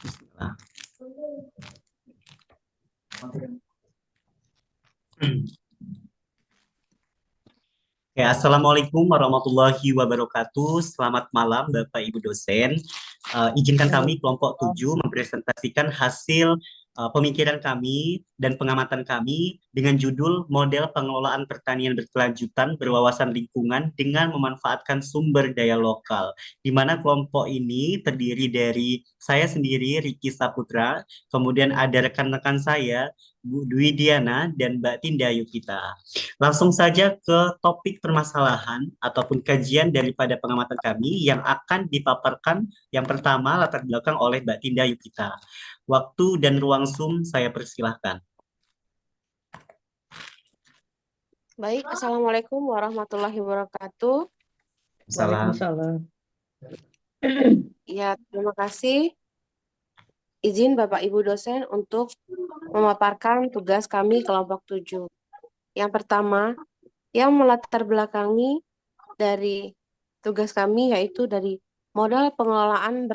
Bismillah. Ya, Assalamualaikum warahmatullahi wabarakatuh. Selamat malam, Bapak Ibu dosen. Izinkan kami kelompok 7 mempresentasikan hasil pemikiran kami dan pengamatan kami dengan judul Model Pengelolaan Pertanian Berkelanjutan Berwawasan Lingkungan dengan Memanfaatkan Sumber Daya Lokal. Di mana kelompok ini terdiri dari saya sendiri, Riki Saputra, kemudian ada rekan-rekan saya, Bu Dwi Diana, dan Mbak Tinda Yukita. Langsung saja ke topik permasalahan ataupun kajian daripada pengamatan kami yang akan dipaparkan yang pertama latar belakang oleh Mbak Tinda Yukita. Waktu dan ruang Zoom saya persilahkan. Baik, Assalamualaikum warahmatullahi wabarakatuh. Salam. Waalaikumsalam. Ya, terima kasih. Izin Bapak Ibu dosen untuk memaparkan tugas kami kelompok 7. Yang pertama, yang melatar belakangi dari tugas kami yaitu dari modal pengelolaan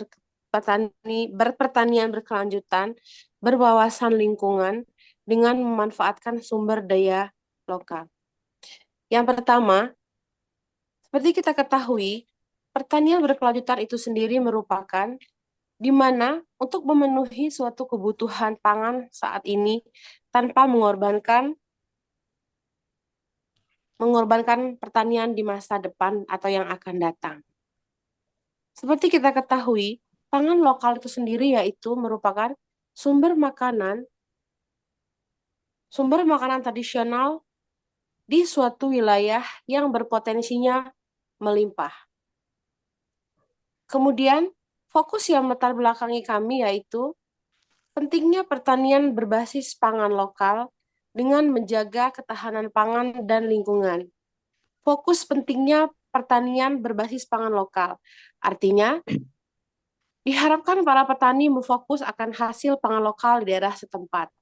berpertanian berkelanjutan, berwawasan lingkungan dengan memanfaatkan sumber daya lokal. Yang pertama, seperti kita ketahui, pertanian berkelanjutan itu sendiri merupakan di mana untuk memenuhi suatu kebutuhan pangan saat ini tanpa mengorbankan pertanian di masa depan atau yang akan datang. Seperti kita ketahui, pangan lokal itu sendiri yaitu merupakan sumber makanan tradisional di suatu wilayah yang berpotensinya melimpah. Kemudian, fokus yang melatar belakangi kami yaitu pentingnya pertanian berbasis pangan lokal dengan menjaga ketahanan pangan dan lingkungan. Fokus pentingnya pertanian berbasis pangan lokal. Artinya, diharapkan para petani memfokus akan hasil pangan lokal di daerah setempat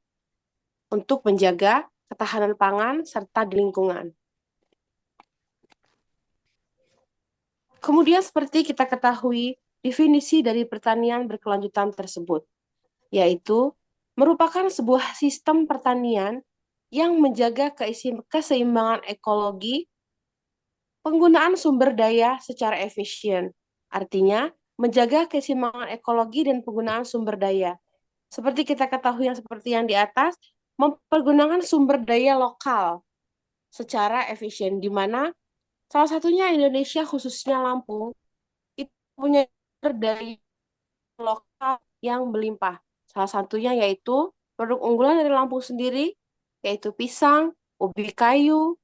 untuk menjaga ketahanan pangan serta di lingkungan. Kemudian seperti kita ketahui, definisi dari pertanian berkelanjutan tersebut, yaitu merupakan sebuah sistem pertanian yang menjaga keseimbangan ekologi, penggunaan sumber daya secara efisien. Artinya, menjaga keseimbangan ekologi dan penggunaan sumber daya. Seperti kita ketahui yang seperti yang di atas, mempergunakan sumber daya lokal secara efisien, di mana salah satunya Indonesia khususnya Lampung itu punya sumber daya lokal yang melimpah. Salah satunya yaitu produk unggulan dari Lampung sendiri, yaitu pisang, ubi kayu,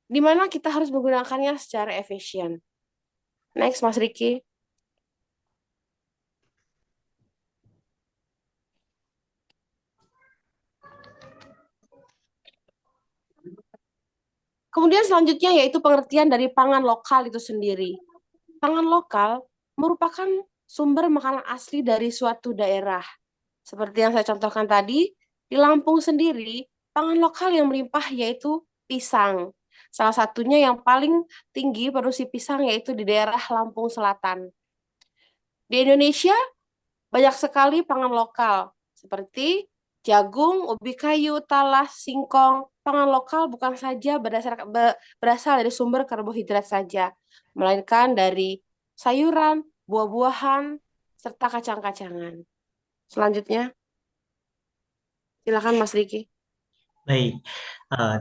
di mana kita harus menggunakannya secara efisien. Next, Mas Riki. Kemudian selanjutnya yaitu pengertian dari pangan lokal itu sendiri. Pangan lokal merupakan sumber makanan asli dari suatu daerah. Seperti yang saya contohkan tadi, di Lampung sendiri, pangan lokal yang melimpah yaitu pisang. Salah satunya yang paling tinggi produksi pisang yaitu di daerah Lampung Selatan. Di Indonesia, banyak sekali pangan lokal, seperti jagung, ubi kayu, talas, singkong. Pangan lokal bukan saja berasal dari sumber karbohidrat saja, melainkan dari sayuran, buah-buahan, serta kacang-kacangan. Selanjutnya, silakan Mas Riki. Baik,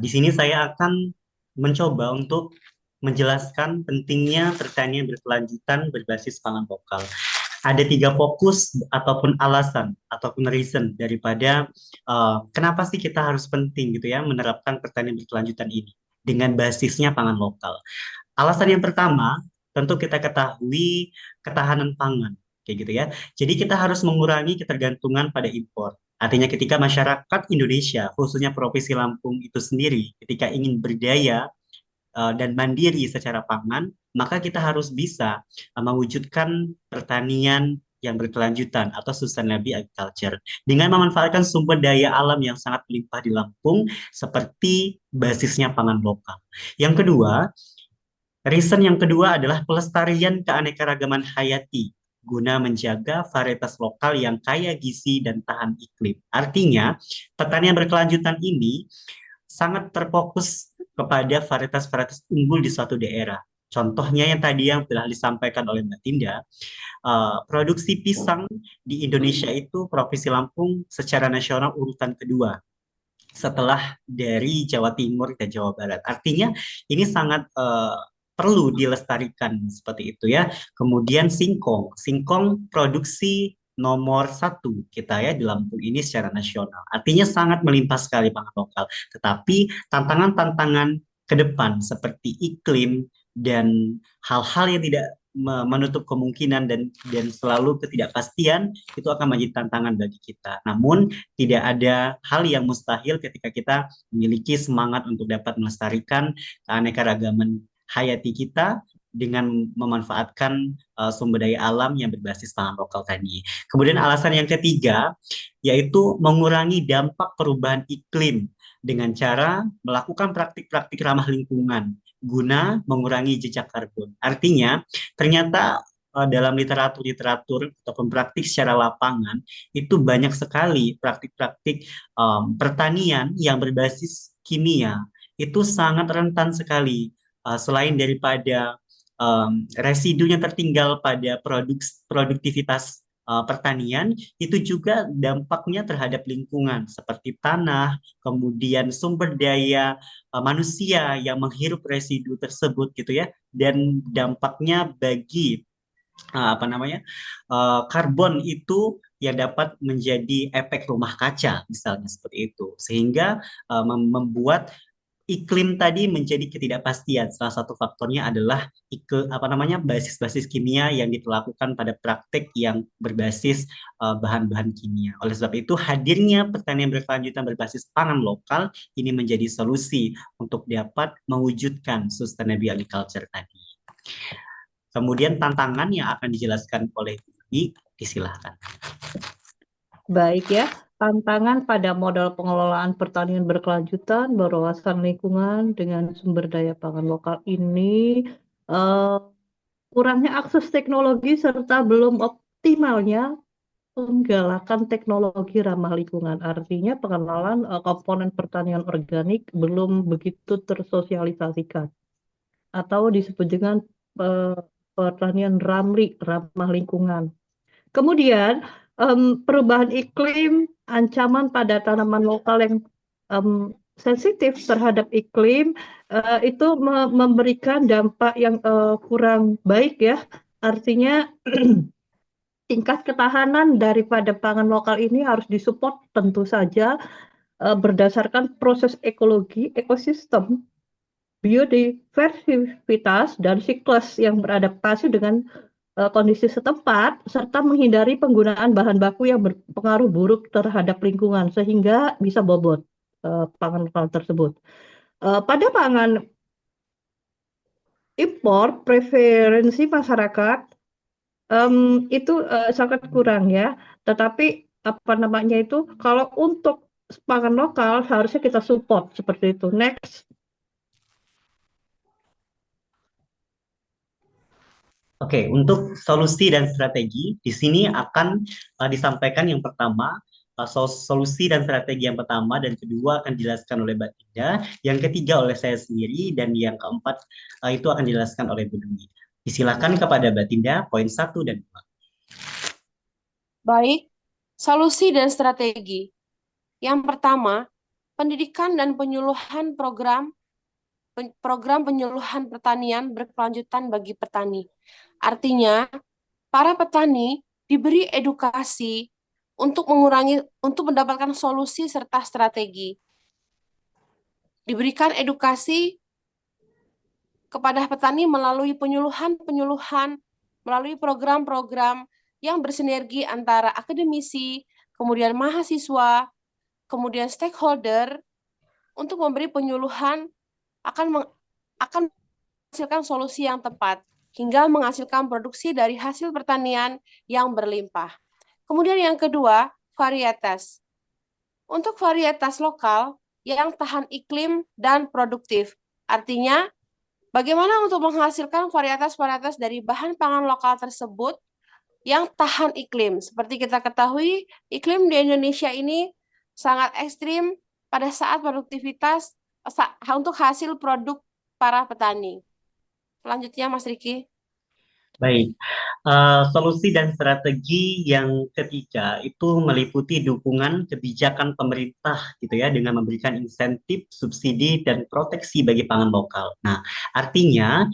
di sini saya akan mencoba untuk menjelaskan pentingnya pertanian berkelanjutan berbasis pangan lokal. Ada tiga fokus ataupun alasan ataupun reason daripada kenapa sih kita harus penting gitu ya menerapkan pertanian berkelanjutan ini dengan basisnya pangan lokal. Alasan yang pertama, tentu kita ketahui ketahanan pangan, kayak gitu ya. Jadi kita harus mengurangi ketergantungan pada impor. Artinya ketika masyarakat Indonesia, khususnya Provinsi Lampung itu sendiri, ketika ingin berdaya dan mandiri secara pangan, maka kita harus bisa mewujudkan pertanian yang berkelanjutan atau sustainable agriculture dengan memanfaatkan sumber daya alam yang sangat melimpah di Lampung seperti basisnya pangan lokal. Yang kedua, reason yang kedua adalah pelestarian keanekaragaman hayati guna menjaga varietas lokal yang kaya gizi dan tahan iklim. Artinya, pertanian berkelanjutan ini sangat terfokus kepada varietas-varietas unggul di suatu daerah. Contohnya yang tadi yang telah disampaikan oleh Mbak Tinda, produksi pisang di Indonesia itu Provinsi Lampung secara nasional urutan kedua setelah dari Jawa Timur dan Jawa Barat. Artinya ini sangat perlu dilestarikan seperti itu ya. Kemudian singkong, singkong produksi nomor satu kita ya di Lampung ini secara nasional. Artinya sangat melimpah sekali pangan lokal. Tetapi tantangan-tantangan ke depan seperti iklim dan hal-hal yang tidak menutup kemungkinan dan selalu ketidakpastian itu akan menjadi tantangan bagi kita. Namun tidak ada hal yang mustahil ketika kita memiliki semangat untuk dapat melestarikan keanekaragaman hayati kita dengan memanfaatkan sumber daya alam yang berbasis pangan lokal tadi. Kemudian alasan yang ketiga yaitu mengurangi dampak perubahan iklim dengan cara melakukan praktik-praktik ramah lingkungan guna mengurangi jejak karbon. Artinya, ternyata dalam literatur-literatur ataupun praktik secara lapangan itu banyak sekali praktik-praktik pertanian yang berbasis kimia itu sangat rentan sekali. Selain daripada residunya tertinggal pada produktivitas pertanian, itu juga dampaknya terhadap lingkungan seperti tanah, kemudian sumber daya manusia yang menghirup residu tersebut gitu ya, dan dampaknya bagi apa namanya karbon itu yang dapat menjadi efek rumah kaca misalnya seperti itu sehingga membuat iklim tadi menjadi ketidakpastian. Salah satu faktornya adalah apa namanya basis-basis kimia yang dilakukan pada praktek yang berbasis bahan-bahan kimia. Oleh sebab itu, hadirnya pertanian berkelanjutan berbasis pangan lokal ini menjadi solusi untuk dapat mewujudkan sustainable agriculture tadi. Kemudian tantangan yang akan dijelaskan oleh Dwi, disilahkan. Baik ya, tantangan pada modal pengelolaan pertanian berkelanjutan berwawasan lingkungan dengan sumber daya pangan lokal ini kurangnya akses teknologi serta belum optimalnya penggalakan teknologi ramah lingkungan. Artinya pengenalan komponen pertanian organik belum begitu tersosialisasikan atau disebut dengan pertanian ramah lingkungan. Kemudian perubahan iklim, ancaman pada tanaman lokal yang sensitif terhadap iklim itu memberikan dampak yang kurang baik ya. Artinya tingkat ketahanan daripada pangan lokal ini harus disupport tentu saja berdasarkan proses ekologi, ekosistem, biodiversitas, dan siklus yang beradaptasi dengan kondisi setempat, serta menghindari penggunaan bahan baku yang berpengaruh buruk terhadap lingkungan, sehingga bisa bobot pangan lokal tersebut. Pada pangan impor, preferensi masyarakat itu sangat kurang ya, tetapi apa namanya itu, kalau untuk pangan lokal harusnya kita support seperti itu. Next. Oke, untuk solusi dan strategi, di sini akan disampaikan yang pertama, solusi dan strategi yang pertama dan kedua akan dijelaskan oleh Mbak Tinda, yang ketiga oleh saya sendiri, dan yang keempat itu akan dijelaskan oleh Bu Dwi. Disilakan kepada Mbak Tinda, poin 1 dan 2. Baik, solusi dan strategi. Yang pertama, pendidikan dan penyuluhan program penyuluhan pertanian berkelanjutan bagi petani. Artinya, para petani diberi edukasi untuk mendapatkan solusi serta strategi. Diberikan edukasi kepada petani melalui penyuluhan, melalui program-program yang bersinergi antara akademisi, kemudian mahasiswa, kemudian stakeholder untuk memberi penyuluhan akan menghasilkan solusi yang tepat hingga menghasilkan produksi dari hasil pertanian yang berlimpah. Kemudian yang kedua, varietas. Untuk varietas lokal yang tahan iklim dan produktif. Artinya, bagaimana untuk menghasilkan varietas-varietas dari bahan pangan lokal tersebut yang tahan iklim. Seperti kita ketahui, iklim di Indonesia ini sangat ekstrim pada saat produktivitas untuk hasil produk para petani. Selanjutnya, Mas Riki. Baik. Solusi dan strategi yang ketiga itu meliputi dukungan kebijakan pemerintah gitu ya dengan memberikan insentif, subsidi dan proteksi bagi pangan lokal. Nah, artinya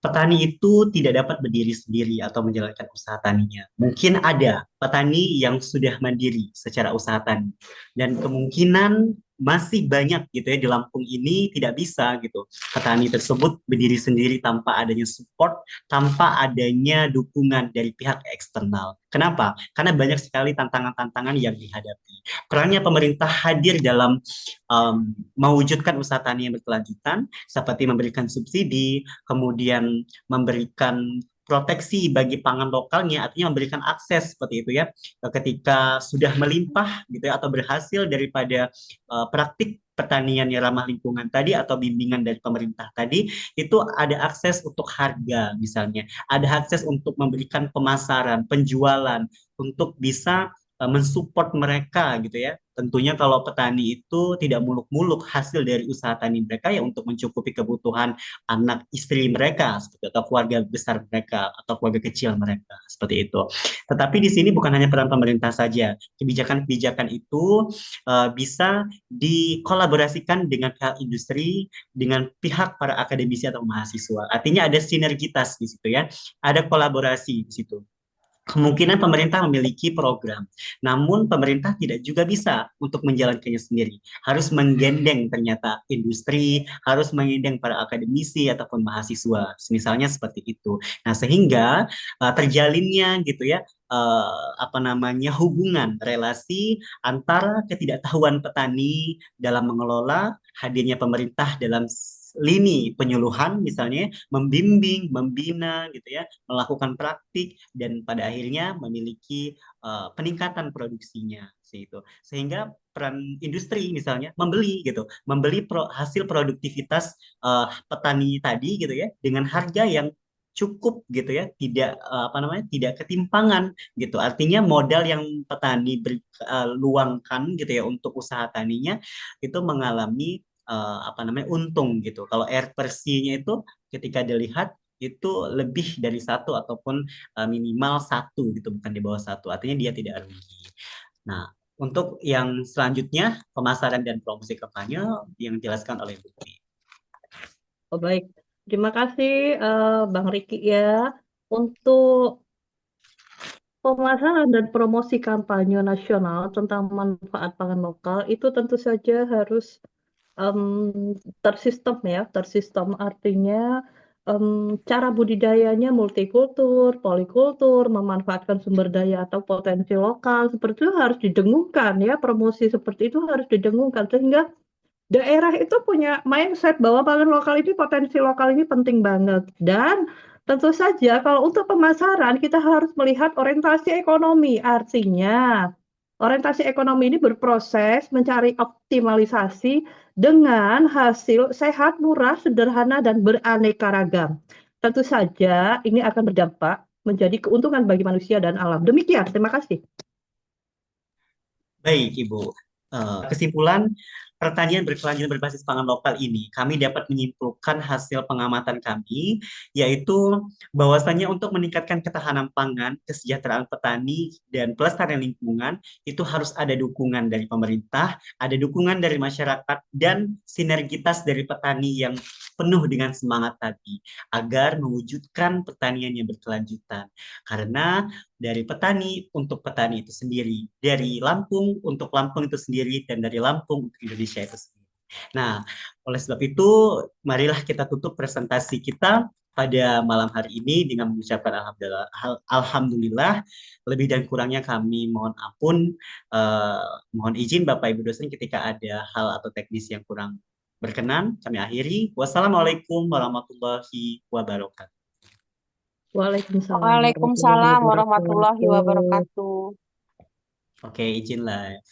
petani itu tidak dapat berdiri sendiri atau menjalankan usaha taninya. Mungkin ada petani yang sudah mandiri secara usaha tani dan kemungkinan masih banyak gitu ya di Lampung ini tidak bisa gitu petani tersebut berdiri sendiri tanpa adanya support, tanpa adanya dukungan dari pihak eksternal. Kenapa? Karena banyak sekali tantangan-tantangan yang dihadapi. Perannya pemerintah hadir dalam mewujudkan usaha tani yang berkelanjutan, seperti memberikan subsidi, kemudian memberikan proteksi bagi pangan lokalnya, artinya memberikan akses seperti itu ya, ketika sudah melimpah gitu ya, atau berhasil daripada praktik pertanian yang ramah lingkungan tadi atau bimbingan dari pemerintah tadi, itu ada akses untuk harga misalnya, ada akses untuk memberikan pemasaran, penjualan, untuk bisa mensupport mereka gitu ya. Tentunya kalau petani itu tidak muluk-muluk hasil dari usaha tani mereka ya untuk mencukupi kebutuhan anak istri mereka seperti atau keluarga besar mereka atau keluarga kecil mereka seperti itu. Tetapi di sini bukan hanya peran pemerintah saja. Kebijakan-kebijakan itu bisa dikolaborasikan dengan pihak industri, dengan pihak para akademisi atau mahasiswa. Artinya ada sinergitas di situ ya. Ada kolaborasi di situ. Kemungkinan pemerintah memiliki program, namun pemerintah tidak juga bisa untuk menjalankannya sendiri. Harus menggandeng ternyata industri, harus menggandeng para akademisi ataupun mahasiswa, misalnya seperti itu. Nah, sehingga terjalinnya gitu ya, apa namanya hubungan relasi antara ketidaktahuan petani dalam mengelola, hadirnya pemerintah dalam lini penyuluhan misalnya, membimbing, membina gitu ya, melakukan praktik dan pada akhirnya memiliki peningkatan produksinya itu sehingga peran industri misalnya membeli gitu membeli hasil produktivitas petani tadi gitu ya dengan harga yang cukup gitu ya tidak apa namanya tidak ketimpangan gitu artinya modal yang petani luangkan gitu ya untuk usaha taninya itu mengalami apa namanya untung gitu kalau air bersihnya itu ketika dilihat itu lebih dari satu ataupun minimal satu gitu, bukan di bawah satu. Artinya dia tidak rugi. Nah, untuk yang selanjutnya pemasaran dan promosi kampanye yang dijelaskan oleh Bukti. Oh, baik. Terima kasih Bang Riki ya. Untuk pemasaran dan promosi kampanye nasional tentang manfaat pangan lokal itu tentu saja harus tersistem ya, tersistem artinya cara budidayanya multikultur, polikultur, memanfaatkan sumber daya atau potensi lokal seperti itu harus didengungkan ya, promosi seperti itu harus didengungkan sehingga daerah itu punya mindset bahwa pangan lokal ini potensi lokal ini penting banget dan tentu saja kalau untuk pemasaran kita harus melihat orientasi ekonomi artinya orientasi ekonomi ini berproses mencari optimalisasi dengan hasil sehat, murah, sederhana, dan beraneka ragam. Tentu saja ini akan berdampak menjadi keuntungan bagi manusia dan alam. Demikian, terima kasih. Baik, Ibu. Kesimpulan, pertanian berkelanjutan berbasis pangan lokal ini, kami dapat menyimpulkan hasil pengamatan kami, yaitu bahwasannya untuk meningkatkan ketahanan pangan, kesejahteraan petani, dan pelestarian lingkungan, itu harus ada dukungan dari pemerintah, ada dukungan dari masyarakat, dan sinergitas dari petani yang penuh dengan semangat tadi, agar mewujudkan pertanian yang berkelanjutan. Karena dari petani untuk petani itu sendiri, dari Lampung untuk Lampung itu sendiri, dan dari Lampung untuk Indonesia itu sendiri. Nah, oleh sebab itu, marilah kita tutup presentasi kita pada malam hari ini dengan mengucapkan alhamdulillah, alhamdulillah. Lebih dan kurangnya kami mohon ampun, mohon izin Bapak Ibu dosen ketika ada hal atau teknis yang kurang berkenan. Kami akhiri. Wassalamualaikum warahmatullahi wabarakatuh. Waalaikumsalam warahmatullahi Waalaikumsalam warahmatullahi wabarakatuh. wabarakatuh. Oke, izin live.